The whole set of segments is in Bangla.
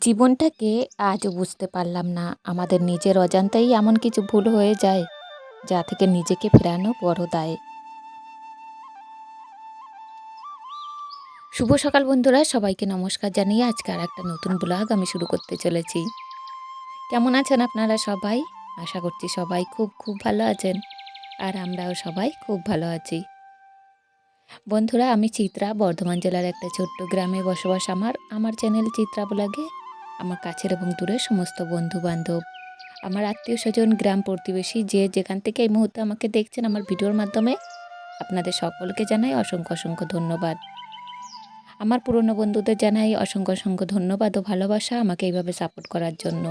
জীবনটাকে আজও বুঝতে পারলাম না, আমাদের নিজের অজান্তেই এমন কিছু ভুল হয়ে যায় যা থেকে নিজেকে ফেরানো বড় দায়। শুভ সকাল বন্ধুরা, সবাইকে নমস্কার জানিয়ে আজকে আর একটা নতুন ব্লগ আমি শুরু করতে চলেছি। কেমন আছেন আপনারা সবাই? আশা করছি সবাই খুব খুব ভালো আছেন, আর আমরাও সবাই খুব ভালো আছি। বন্ধুরা, আমি চিত্রা, বর্ধমান জেলার একটা ছোট্ট গ্রামে বসবাস আমার চ্যানেল চিত্রা ব্লগে আমার কাছের এবং দূরের সমস্ত বন্ধু বান্ধব, আমার আত্মীয় স্বজন, গ্রাম প্রতিবেশী, যে যেখান থেকে এই মুহূর্তে আমাকে দেখছেন আমার ভিডিওর মাধ্যমে, আপনাদের সকলকে জানাই অসংখ্য অসংখ্য ধন্যবাদ। আমার পুরনো বন্ধুদের জানাই অসংখ্য অসংখ্য ধন্যবাদ ও ভালোবাসা আমাকে এইভাবে সাপোর্ট করার জন্য।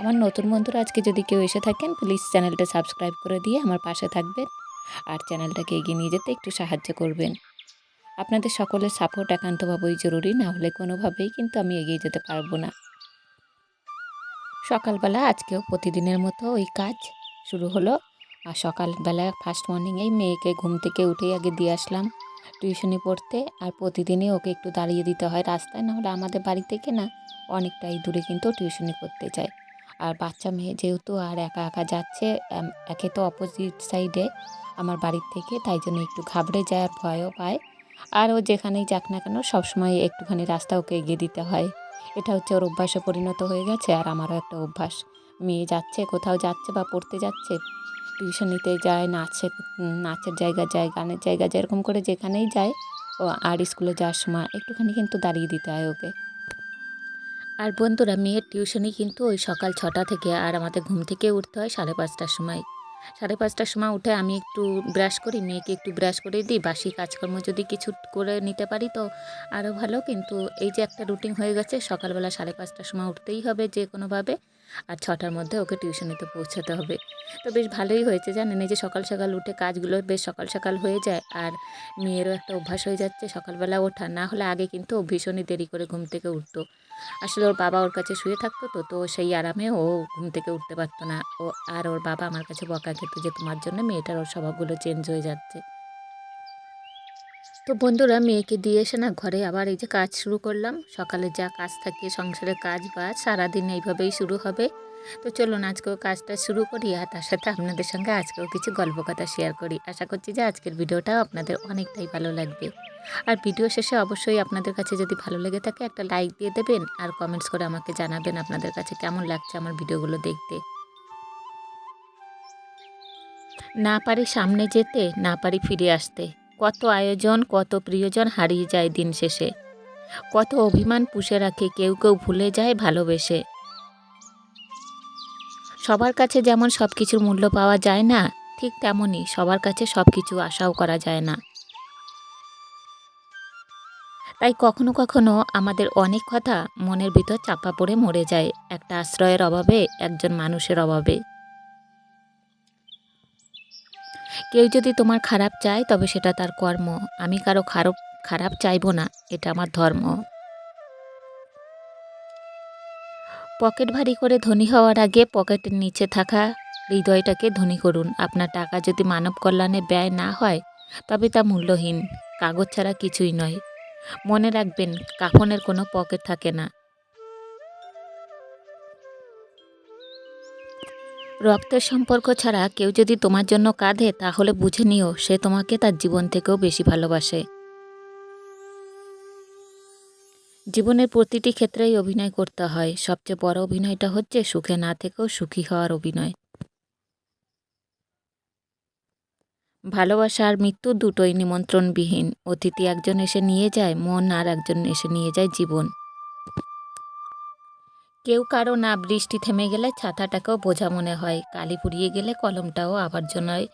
আমার নতুন বন্ধুরা আজকে যদি কেউ এসে থাকেন, প্লিজ চ্যানেলটা সাবস্ক্রাইব করে দিয়ে আমার পাশে থাকবেন আর চ্যানেলটাকে এগিয়ে নিয়ে যেতে একটু সাহায্য করবেন। আপনাদের সকলের সাপোর্ট একান্তভাবেই জরুরি, না হলে কোনোভাবেই কিন্তু আমি এগিয়ে যেতে পারবো না। সকালবেলা আজকেও প্রতিদিনের মতো ওই কাজ শুরু হলো। আর সকালবেলা ফার্স্ট মর্নিংয়েই মেয়েকে ঘুম থেকে উঠেই আগে দিয়ে আসলাম টিউশনি পড়তে। আর প্রতিদিনই ওকে একটু দাঁড়িয়ে দিতে হয় রাস্তায়, নাহলে আমাদের বাড়ি থেকে না অনেকটাই দূরে কিন্তু টিউশনি করতে যায়। আর বাচ্চা মেয়ে যেহেতু আর একা একা যাচ্ছে, একে তো অপোজিট সাইডে আমার বাড়ির থেকে, তাই জন্য একটু ঘাবড়ে যায় আর ভয়ও পায়। আর ও যেখানেই যাক না কেন সবসময় একটুখানি রাস্তা ওকে এগিয়ে দিতে হয়। এটা হচ্ছে ওর অভ্যাসে পরিণত হয়ে গেছে, আর আমারও একটা অভ্যাস। মেয়ে যাচ্ছে, কোথাও যাচ্ছে বা পড়তে যাচ্ছে, টিউশন নিতে যায়, নাচের জায়গা যায়, গানের জায়গা যায়, এরকম করে যেখানেই যায় ও, আর স্কুলে যাওয়ার সময় একটুখানি কিন্তু দাঁড়িয়ে দিতে হয় ওকে। আর বন্ধুরা, মেয়ের টিউশনি কিন্তু ওই সকাল 6টা থেকে, আর আমাদের ঘুম থেকে উঠতে হয় 5:30টার সময়। 5:30টার সময় উঠে আমি একটু ব্রাশ করি, মেয়েকে একটু ব্রাশ করে দিই। বাসি কাজকর্ম যদি কিছু করে নিতে পারি তো আরও ভালো, কিন্তু এই যে একটা রুটিন হয়ে গেছে, সকালবেলা 5:30টার সময় উঠতেই হবে যে কোনোভাবে, আর 6টার মধ্যে ওকে টিউশনিতে পৌঁছাতে হবে। তো বেশ ভালোই হয়েছে জানেন, এই যে সকাল সকাল উঠে কাজগুলো বেশ সকাল সকাল হয়ে যায়। আর মেয়েরও একটা অভ্যাস হয়ে যাচ্ছে সকালবেলা ওঠা, না হলে আগে কিন্তু ও ভীষণই দেরি করে ঘুম থেকে উঠতো। আসলে ওর বাবা ওর কাছে শুয়ে থাকতো, তো সেই আরামে ও ঘুম থেকে উঠতে পারতো না। আর ওর বাবা আমার কাছে বকা খেত যে তোমার জন্য মেয়েটার ওর স্বভাবগুলো চেঞ্জ হয়ে যাচ্ছে। তো বন্ধুরা, মেয়েকে দিয়ে এসে না ঘরে আবার এই যে কাজ শুরু করলাম। সকালে যা কাজ থাকে সংসারের কাজ বাজ সারাদিন এইভাবেই শুরু হবে। তো চলুন আজকেও কাজটা শুরু করি, আর তার সাথে আপনাদের সঙ্গে আজকেও কিছু গল্প কথা শেয়ার করি। আশা করছি যে আজকের ভিডিওটাও আপনাদের অনেকটাই ভালো লাগবে। আর ভিডিও শেষে অবশ্যই আপনাদের কাছে যদি ভালো লেগে থাকে একটা লাইক দিয়ে দেবেন, আর কমেন্টস করে আমাকে জানাবেন আপনাদের কাছে কেমন লাগছে আমার ভিডিওগুলো দেখতে। না পারি সামনে যেতে, না পারি ফিরে আসতে, কত আয়োজন কত প্রিয়জন হারিয়ে যায় দিন শেষে, কত অভিমান পুষে রাখে কেউ কেউ ভুলে যায় ভালোবেসে। সবার কাছে যেমন সব কিছুর মূল্য পাওয়া যায় না, ঠিক তেমনই সবার কাছে সব কিছু আশাও করা যায় না। তাই কখনো কখনো আমাদের অনেক কথা মনের ভিতর চাপা পড়ে মরে যায় একটা আশ্রয়ের অভাবে, একজন মানুষের অভাবে। কেউ যদি তোমার খারাপ চায় তবে সেটা তার কর্ম, আমি কারো খারাপ খারাপ চাইবো না, এটা আমার ধর্ম। পকেট ভারী করে ধনী হওয়ার আগে পকেটের নিচে থাকা হৃদয়টাকে ধনী করুন। আপনার টাকা যদি মানব কল্যাণে ব্যয় না হয় তবে তা মূল্যহীন, কাগজ ছাড়া কিছুই নয়। মনে রাখবেন, কাফনের কোনো পকেট থাকে না। রক্তের সম্পর্ক ছাড়া কেউ যদি তোমার জন্য কাঁদে তাহলে বুঝে নিও সে তোমাকে তার জীবন থেকেও বেশি ভালোবাসে। জীবনের প্রতিটি ক্ষেত্রেই অভিনয় করতে হয়, সবচেয়ে বড় অভিনয়টা হচ্ছে সুখে না থেকেও সুখী হওয়ার অভিনয়। ভালোবাসা আর মৃত্যু দুটোই নিমন্ত্রণবিহীন, অতিথি একজন এসে নিয়ে যায় মন, আর একজন এসে নিয়ে যায় জীবন। কেউ কারো না বৃষ্টি থেমে গেলে ছাতাটাকেও বোঝা মনে হয়, কালি ফুরিয়ে গেলে কলমটাও আবর্জনায়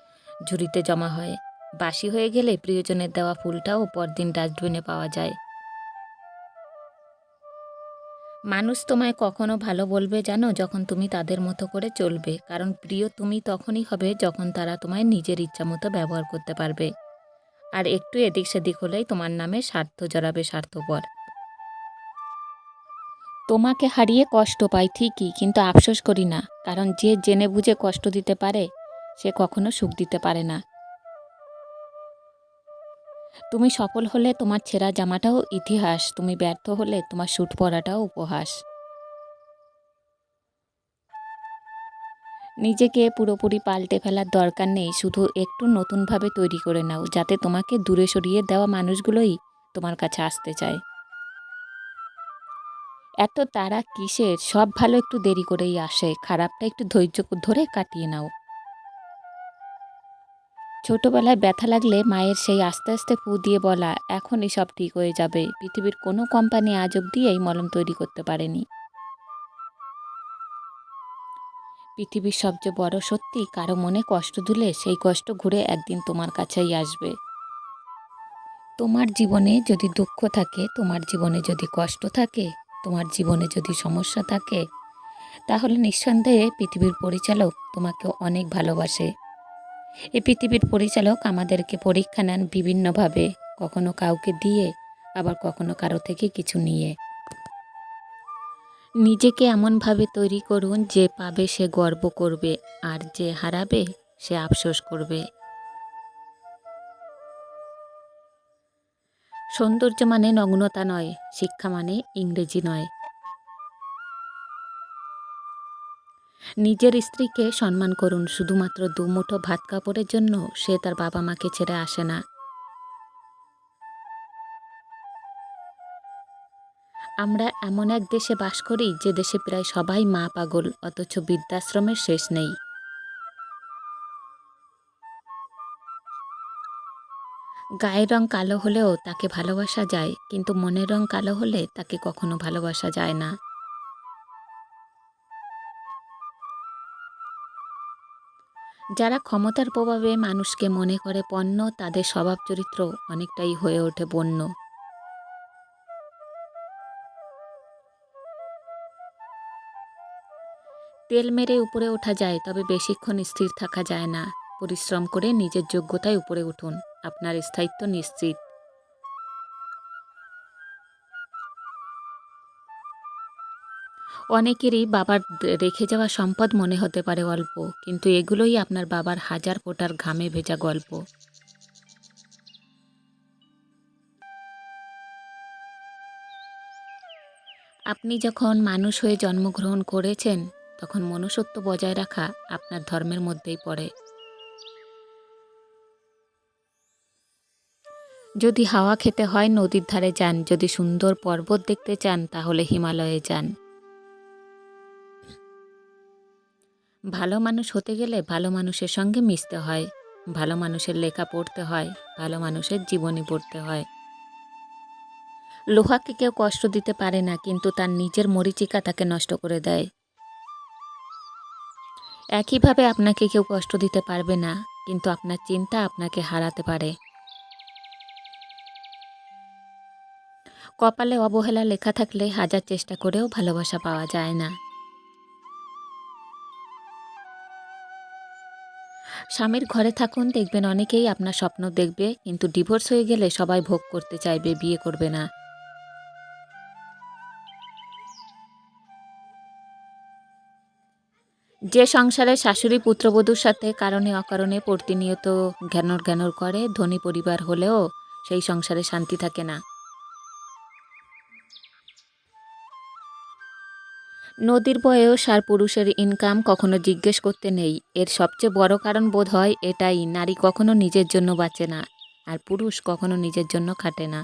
ঝুড়িতে জমা হয়, বাসি হয়ে গেলে প্রিয়জনের দেওয়া ফুলটাও পরদিন ডাস্টবিনে পাওয়া যায়। মানুষ তোমায় কখনো ভালো বলবে জানো, যখন তুমি তাদের মতো করে চলবে। কারণ প্রিয় তুমি তখনই হবে যখন তারা তোমায় নিজের ইচ্ছা মতো ব্যবহার করতে পারবে। আর একটু এদিক সেদিক হলেই তোমার নামে স্বার্থ জড়াবে স্বার্থপর। তোমাকে হারিয়ে কষ্ট পাই ঠিকই, কিন্তু আফসোস করি না। কারণ যে জেনে বুঝে কষ্ট দিতে পারে সে কখনো সুখ দিতে পারে না। তুমি সফল হলে তোমার ছেঁড়া জামাটাও ইতিহাস, তুমি ব্যর্থ হলে তোমার স্যুট পরাটাও উপহাস। নিজেকে পুরোপুরি পাল্টে ফেলার দরকার নেই, শুধু একটু নতুনভাবে তৈরি করে নাও, যাতে তোমাকে দূরে সরিয়ে দেওয়া মানুষগুলোই তোমার কাছে আসতে চায়। এত তাড়া কিসের? সব ভালো একটু দেরি করেই আসে, খারাপটা একটু ধৈর্য ধরে কাটিয়ে নাও। ছোটবেলায় ব্যথা লাগলে মায়ের সেই আস্তে আস্তে ফু দিয়ে বলা, এখনই সব ঠিক হয়ে যাবে। পৃথিবীর কোনো কোম্পানি আজ অব্দি এই মলম তৈরি করতে পারেনি। পৃথিবীর সবচেয়ে বড় সত্যি, কারো মনে কষ্ট দিলে সেই কষ্ট ঘুরে একদিন তোমার কাছেই আসবে। তোমার জীবনে যদি দুঃখ থাকে, তোমার জীবনে যদি কষ্ট থাকে, তোমার জীবনে যদি সমস্যা থাকে, তাহলে নিঃসন্দেহে পৃথিবীর পরিচালক তোমাকে অনেক ভালোবাসে। এই পৃথিবীর পরিচালক আমাদেরকে পরীক্ষা নেন বিভিন্নভাবে, কখনো কাউকে দিয়ে, আবার কখনো কারো থেকে কিছু নিয়ে। নিজেকে এমনভাবে তৈরি করুন যে পাবে সে গর্ব করবে, আর যে হারাবে সে আফসোস করবে। সৌন্দর্য মানে নগ্নতা নয়, শিক্ষা মানে ইংরেজি নয়। নিজের স্ত্রীকে সম্মান করুন, শুধুমাত্র দুমুঠো ভাত কাপড়ের জন্য সে তার বাবা মাকে ছেড়ে আসে না। আমরা এমন এক দেশে বাস করি যে দেশে প্রায় সবাই মা পাগল, অথচ বৃদ্ধাশ্রমের শেষ নেই। গায়ের রং কালো হলেও তাকে ভালোবাসা যায়, কিন্তু মনের রং কালো হলে তাকে কখনো ভালোবাসা যায় না। যারা ক্ষমতার প্রভাবে মানুষকে মনে করে পণ্য, তাদের স্বভাব চরিত্র অনেকটাই হয়ে ওঠে বন্য। তেল মেরে উপরে ওঠা যায়, তবে বেশিক্ষণ স্থির থাকা যায় না। পরিশ্রম করে নিজের যোগ্যতায় উপরে উঠুন, আপনার স্থায়িত্ব নিশ্চিত। অনেকেরই বাবার রেখে যাওয়া সম্পদ মনে হতে পারে অল্প, কিন্তু এগুলোই আপনার বাবার হাজার ফোঁটার ঘামে ভেজা গল্প। আপনি যখন মানুষ হয়ে জন্মগ্রহণ করেছেন, তখন মনুষ্যত্ব বজায় রাখা আপনার ধর্মের মধ্যেই পড়ে। যদি হাওয়া খেতে হয় নদীর ধারে যান, যদি সুন্দর পর্বত দেখতে চান তাহলে হিমালয়ে যান। ভালো মানুষ হতে গেলে ভালো মানুষের সঙ্গে মিশতে হয়, ভালো মানুষের লেখা পড়তে হয়, ভালো মানুষের জীবনী পড়তে হয়। লোহাকে কেউ কষ্ট দিতে পারে না, কিন্তু তার নিজের মরীচিকা তাকে নষ্ট করে দেয়। একইভাবে আপনাকে কেউ কষ্ট দিতে পারবে না, কিন্তু আপনার চিন্তা আপনাকে হারাতে পারে। কপালে অবহেলা লেখা থাকলে হাজার চেষ্টা করেও ভালোবাসা পাওয়া যায় না। স্বামীর ঘরে থাকুন, দেখবেন অনেকেই আপনার স্বপ্ন দেখবে, কিন্তু ডিভোর্স হয়ে গেলে সবাই ভোগ করতে চাইবে, বিয়ে করবে না। যে সংসারে শাশুড়ি পুত্রবধূর সাথে কারণে অকারণে প্রতিনিয়ত ঘ্যানর ঘ্যানর করে, ধনী পরিবার হলেও সেই সংসারে শান্তি থাকে না। নদীর বয়স আর পুরুষের ইনকাম কখনো জিজ্ঞেস করতে নেই। এর সবচেয়ে বড় কারণ বোধ হয় এটাই, নারী কখনো নিজের জন্য বাঁচে না, আর পুরুষ কখনো নিজের জন্য খাটে না।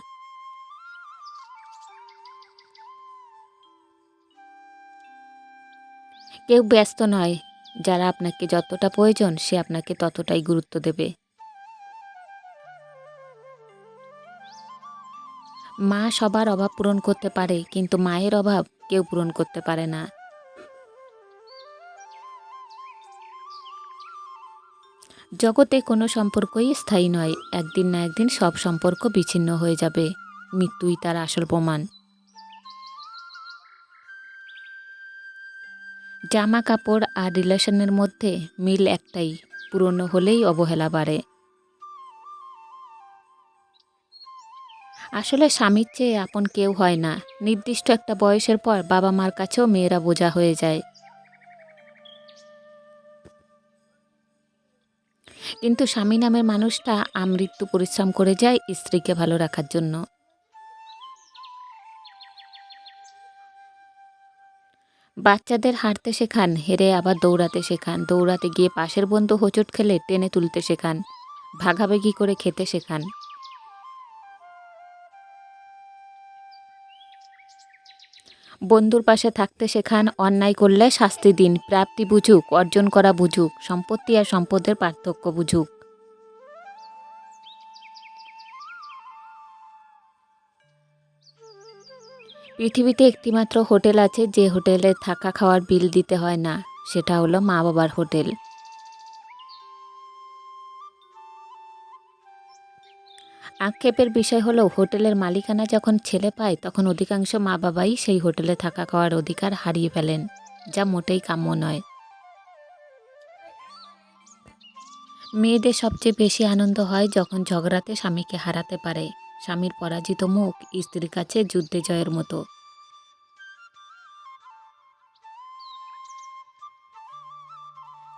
কেউ ব্যস্ত নয়, যারা আপনাকে যতটা প্রয়োজন সে আপনাকে ততটাই গুরুত্ব দেবে। মা সবার অভাব পূরণ করতে পারে, কিন্তু মায়ের অভাব কেউ পূরণ করতে পারে না। জগতে কোনো সম্পর্কই স্থায়ী নয়, একদিন না একদিন সব সম্পর্ক বিচ্ছিন্ন হয়ে যাবে। মৃত্যুই তার আসল প্রমাণ। জামা কাপড় আর রিলেশনের মধ্যে মিল একটাই, পুরনো হলেই অবহেলা বাড়ে। আসলে স্বামীর চেয়ে আপন কেউ হয় না। নির্দিষ্ট একটা বয়সের পর বাবা মার কাছেও মেয়েরা বোঝা হয়ে যায়। কিন্তু স্বামী নামের মানুষটা আমৃত্যু পরিশ্রম করে যায় স্ত্রীকে ভালো রাখার জন্য। বাচ্চাদের হাঁটতে শেখান, হেরে আবার দৌড়াতে শেখান, দৌড়াতে গিয়ে পাশের বন্ধু হোঁচট খেলে টেনে তুলতে শেখান, ভাগাভাগি করে খেতে শেখান। বন্ধুর পাশে থাকতে শেখান, অন্যায় করলে শাস্তি দিন, প্রাপ্তি বুঝুক, অর্জন করা বুঝুক, সম্পত্তি আর সম্পদের পার্থক্য বুঝুক। পৃথিবীতে একটিমাত্র হোটেল আছে যে হোটেলে থাকা খাওয়ার বিল দিতে হয় না, সেটা হলো মা বাবার হোটেল। আক্ষেপের বিষয় হলো হোটেলের মালিকানা যখন ছেলে পায় তখন অধিকাংশ মা বাবাই সেই হোটেলে থাকা খাওয়ার অধিকার হারিয়ে ফেলেন, যা মোটেই কাম্য নয়। মেয়েদের সবচেয়ে বেশি আনন্দ হয় যখন ঝগড়াতে স্বামীকে হারাতে পারে। স্বামীর পরাজিত মুখ স্ত্রীর কাছে যুদ্ধে জয়ের মতো।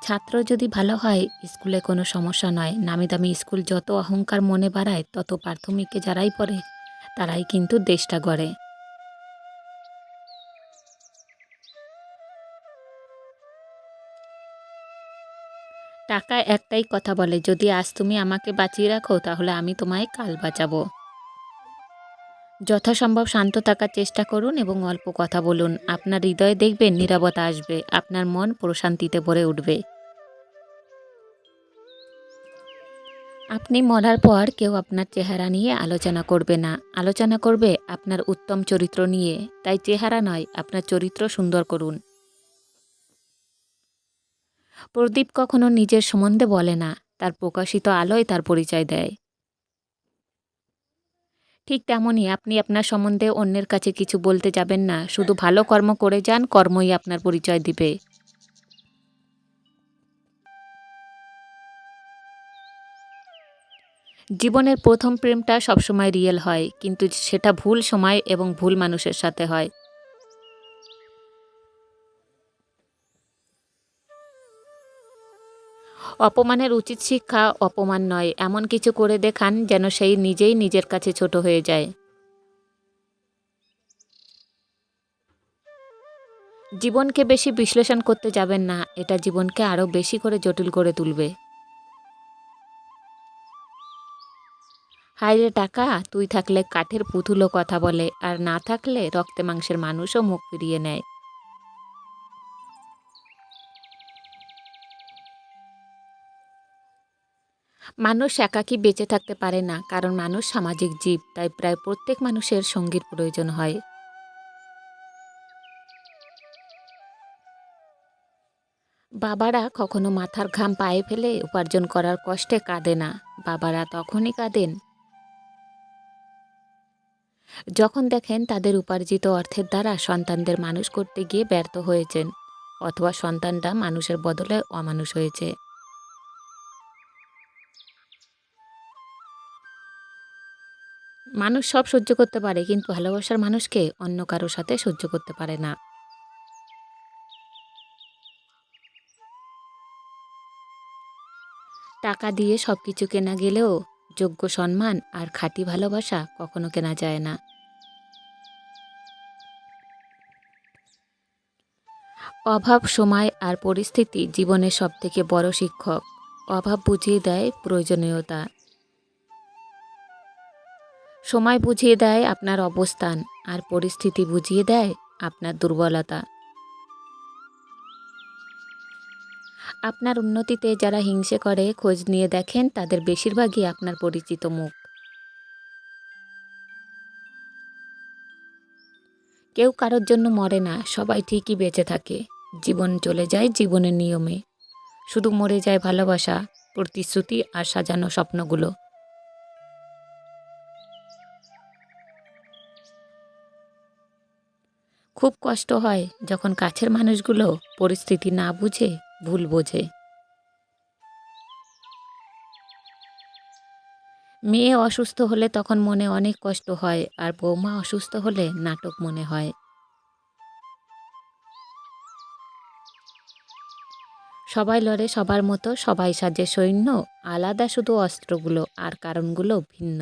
ছাত্র যদি ভালো হয় স্কুলে কোনো সমস্যা নয়, নামি দামি স্কুল যত অহংকার মনে বাড়ায় তত প্রাথমিকে যারাই পড়ে তারাই কিন্তু দেশটা গড়ে। টাকা একটাই কথা বলে, যদি আজ তুমি আমাকে বাঁচিয়ে রাখো তাহলে আমি তোমায় কাল বাঁচাবো। যথাসম্ভব শান্ত থাকার চেষ্টা করুন এবং অল্প কথা বলুন। আপনার হৃদয়ে দেখবেন নীরবতা আসবে, আপনার মন প্রশান্তিতে ভরে উঠবে। আপনি মরার পর কেউ আপনার চেহারা নিয়ে আলোচনা করবে না, আলোচনা করবে আপনার উত্তম চরিত্র নিয়ে। তাই চেহারা নয়, আপনার চরিত্র সুন্দর করুন। প্রদীপ কখনো নিজের সম্বন্ধে বলে না, তার প্রকাশিত আলোয় তার পরিচয় দেয়। ঠিক তেমনই আপনি আপনার সম্বন্ধে অন্যের কাছে কিছু বলতে যাবেন না, শুধু ভালো কর্ম করে যান, কর্মই আপনার পরিচয় দিবে। জীবনের প্রথম প্রেমটা সবসময় রিয়েল হয়, কিন্তু সেটা ভুল সময় এবং ভুল মানুষের সাথে হয়। অপমানের উচিত শিক্ষা অপমান নয়, এমন কিছু করে দেখান যেন সেই নিজেই নিজের কাছে ছোট হয়ে যায়। জীবনকে বেশি বিশ্লেষণ করতে যাবেন না, এটা জীবনকে আরও বেশি করে জটিল করে তুলবে। হায় রে টাকা, তুই থাকলে কাঠের পুতুলও কথা বলে, আর না থাকলে রক্তে মাংসের মানুষও মুখ ফিরিয়ে নেয়। মানুষ একাকী বেঁচে থাকতে পারে না, কারণ মানুষ সামাজিক জীব, তাই প্রায় প্রত্যেক মানুষের সঙ্গীর প্রয়োজন হয়। বাবারা কখনো মাথার ঘাম পায়ে ফেলে উপার্জন করার কষ্টে কাঁদে না, বাবারা তখনই কাঁদেন যখন দেখেন তাদের উপার্জিত অর্থের দ্বারা সন্তানদের মানুষ করতে গিয়ে ব্যর্থ হয়েছেন, অথবা সন্তানটা মানুষের বদলে অমানুষ হয়েছে। মানুষ সব সহ্য করতে পারে, কিন্তু ভালোবাসার মানুষকে অন্য কারোর সাথে সহ্য করতে পারে না। টাকা দিয়ে সব কিছু কেনা গেলেও যোগ্য সম্মান আর খাঁটি ভালোবাসা কখনো কেনা যায় না। অভাব, সময় আর পরিস্থিতি জীবনের সবথেকে বড় শিক্ষক। অভাব বুঝিয়ে দেয় প্রয়োজনীয়তা, সময় বুঝিয়ে দেয় আপনার অবস্থান, আর পরিস্থিতি বুঝিয়ে দেয় আপনার দুর্বলতা। আপনার উন্নতিতে যারা হিংসে করে খোঁজ নিয়ে দেখেন তাদের বেশিরভাগই আপনার পরিচিত মুখ। কেউ কারোর জন্য মরে না, সবাই ঠিকই বেঁচে থাকে। জীবন চলে যায় জীবনের নিয়মে, শুধু মরে যায় ভালোবাসা, প্রতিশ্রুতি আর সাজানো স্বপ্নগুলো। খুব কষ্ট হয় যখন কাছের মানুষগুলো পরিস্থিতি না বুঝে ভুল বোঝে। মেয়ে অসুস্থ হলে তখন মনে অনেক কষ্ট হয়, আর বৌমা অসুস্থ হলে নাটক মনে হয়। সবাই লড়ে সবার মতো, সবাই সাজে সৈন্য, আলাদা শুধু অস্ত্রগুলো আর কারণগুলো ভিন্ন।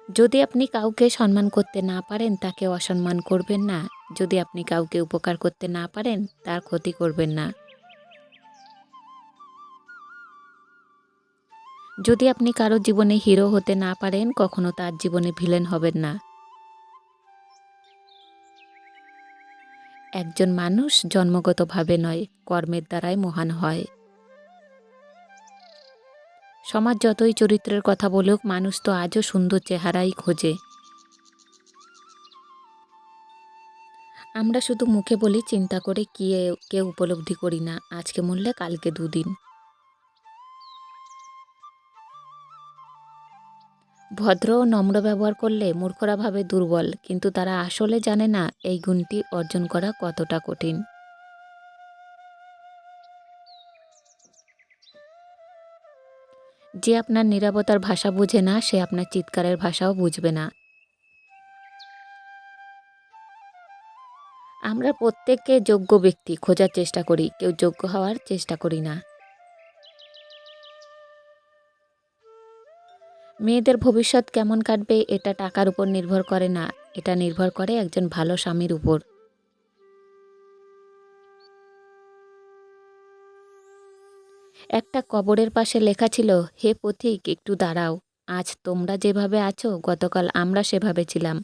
যদি আপনি কাউকে সম্মান করতে না পারেন তাকে অসম্মান করবেন না। যদি আপনি কাউকে উপকার করতে না পারেন তার ক্ষতি করবেন না। যদি আপনি কারো জীবনে হিরো হতে না পারেন কখনো তার জীবনে ভিলেন হবেন না। একজন মানুষ জন্মগতভাবে নয়, কর্মের দ্বারাই মহান হয়। সমাজ যতই চরিত্রের কথা বলুক, মানুষ তো আজও সুন্দর চেহারাই খোঁজে। আমরা শুধু মুখে বলি, চিন্তা করে কেউ উপলব্ধি করি না, আজকে মরলে কালকে দুদিন। ভদ্র ও নম্র ব্যবহার করলে মূর্খরা ভাবে দুর্বল, কিন্তু তারা আসলে জানে না এই গুণটি অর্জন করা কতটা কঠিন। যে আপনার নীরবতার ভাষা বুঝে না সে আপনার চিৎকারের ভাষাও বুঝবে না। আমরা প্রত্যেককে যোগ্য ব্যক্তি খোঁজার চেষ্টা করি, কেউ যোগ্য হওয়ার চেষ্টা করি না। মেয়েদের ভবিষ্যৎ কেমন কাটবে এটা টাকার উপর নির্ভর করে না, এটা নির্ভর করে একজন ভালো স্বামীর উপর। একটা কবরের পাশে লেখা ছিল, হে পথিক একটু দাঁড়াও, আজ তোমরা যেভাবে আছো গতকাল আমরা সেভাবে ছিলাম,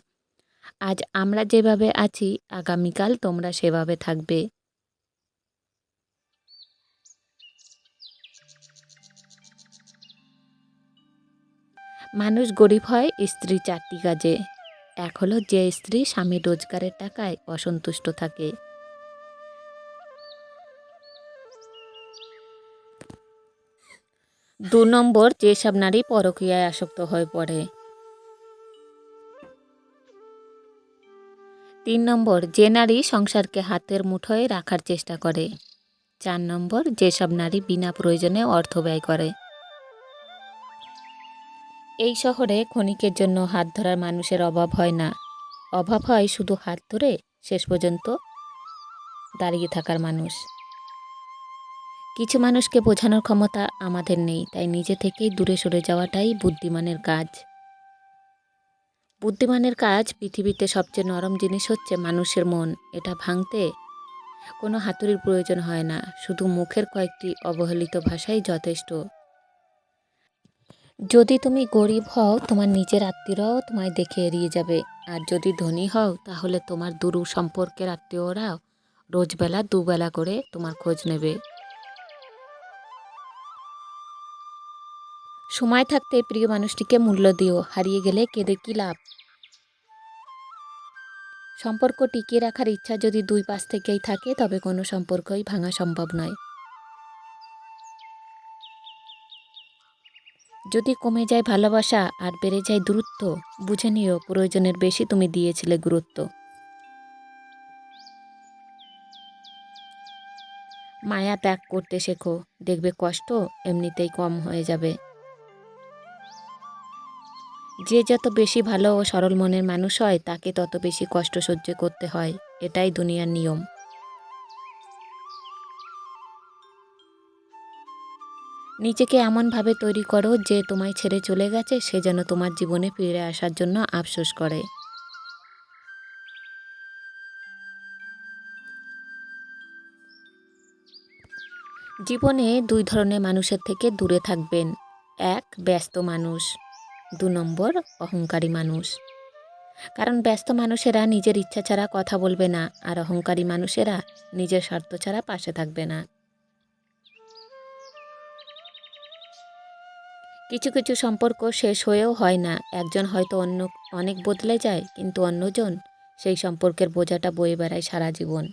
আজ আমরা যেভাবে আছি আগামীকাল তোমরা সেভাবে থাকবে। মানুষ গরিব হয় স্ত্রী চারটি কাজে। এক হলো যে স্ত্রী স্বামীর রোজগারের টাকায় অসন্তুষ্ট থাকে। ২ নম্বর, যেসব নারী পরকীয়ায় আসক্ত হয়ে পড়ে। ৩ নম্বর, যে নারী সংসারকে হাতের মুঠোয় রাখার চেষ্টা করে। ৪ নম্বর, যেসব নারী বিনা প্রয়োজনে অর্থ ব্যয় করে। এই শহরে ক্ষণিকের জন্য হাত ধরার মানুষের অভাব হয় না, অভাব হয় শুধু হাত ধরে শেষ পর্যন্ত দাঁড়িয়ে থাকার মানুষ। কিছু মানুষকে বোঝানোর ক্ষমতা আমাদের নেই, তাই নিজে থেকেই দূরে সরে যাওয়াটাই বুদ্ধিমানের কাজ। বুদ্ধিমানের কাজ। পৃথিবীতে সবচেয়ে নরম জিনিস হচ্ছে মানুষের মন। এটা ভাঙতে কোনো হাতুড়ির প্রয়োজন হয় না, শুধু মুখের কয়েকটি অবহেলিত ভাষাই যথেষ্ট। যদি তুমি গরিব হও তোমার নিজের আত্মীয়রাও তোমায় দেখে এড়িয়ে যাবে, আর যদি ধনী হও তাহলে তোমার দূর সম্পর্কের আত্মীয়রাও রোজবেলা দুবেলা করে তোমার খোঁজ নেবে। সময় থাকতে প্রিয় মানুষটিকে মূল্য দিও, হারিয়ে গেলে কেঁদে কি লাভ। সম্পর্ক টিকিয়ে রাখার ইচ্ছা যদি দুই পাশ থেকেই থাকে তবে কোনো সম্পর্কই ভাঙা সম্ভব নয়। যদি কমে যায় ভালোবাসা আর বেড়ে যায় দূরত্ব, বুঝে নিও প্রয়োজনের বেশি তুমি দিয়েছিলে গুরুত্ব। মায়া ত্যাগ করতে শেখো, দেখবে কষ্ট এমনিতেই কম হয়ে যাবে। যে যত বেশি ভালো ও সরল মনের মানুষ হয় তাকে তত বেশি কষ্ট সহ্য করতে হয়, এটাই দুনিয়ার নিয়ম। নিজেকে এমনভাবে তৈরি করো যে তোমায় ছেড়ে চলে গেছে সে যেন তোমার জীবনে ফিরে আসার জন্য আফসোস করে। জীবনে ২ ধরনের মানুষের থেকে দূরে থাকবেন। ১, ব্যস্ত মানুষ। ২ নম্বর, অহংকারী মানুষ। কারণ ব্যস্ত মানুষেরা নিজের ইচ্ছা ছাড়া কথা বলবে না, আর অহংকারী মানুষেরা নিজের স্বার্থ ছাড়া পাশে থাকবে না। কিছু কিছু সম্পর্ক শেষ হয়েও হয় না, একজন হয়তো অনেক বদলে যায় কিন্তু অন্যজন সেই সম্পর্কের বোঝাটা বয়ে বেড়ায় সারা জীবন।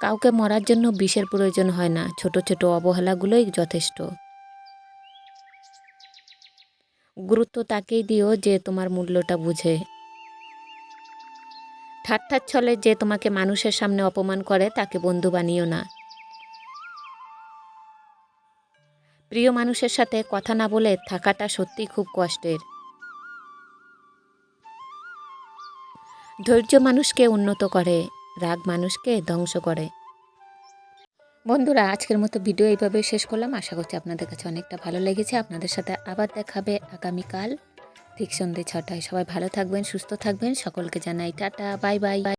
কাউকে মরার জন্য বিষের প্রয়োজন হয় না, ছোট ছোট অবহেলাগুলোই যথেষ্ট। গুরুত্ব তাকেই দিও যে তোমার মূল্যটা বুঝে। ঠাট্টার ছলে যে তোমাকে মানুষের সামনে অপমান করে তাকে বন্ধু বানিও না। প্রিয় মানুষের সাথে কথা না বলে থাকাটা সত্যিই খুব কষ্টের। ধৈর্য মানুষকে উন্নত করে, রাগ মানুষকে ধ্বংস করে। বন্ধুরা, আজকের মতো ভিডিও এইভাবে শেষ করলাম। আশা করছি আপনাদের কাছে অনেকটা ভালো লেগেছে। আপনাদের সাথে আবার দেখা হবে আগামীকাল ঠিক সন্ধ্যে ৬টায়। সবাই ভালো থাকবেন, সুস্থ থাকবেন। সকলকে জানাই টাটা, বাই বাই।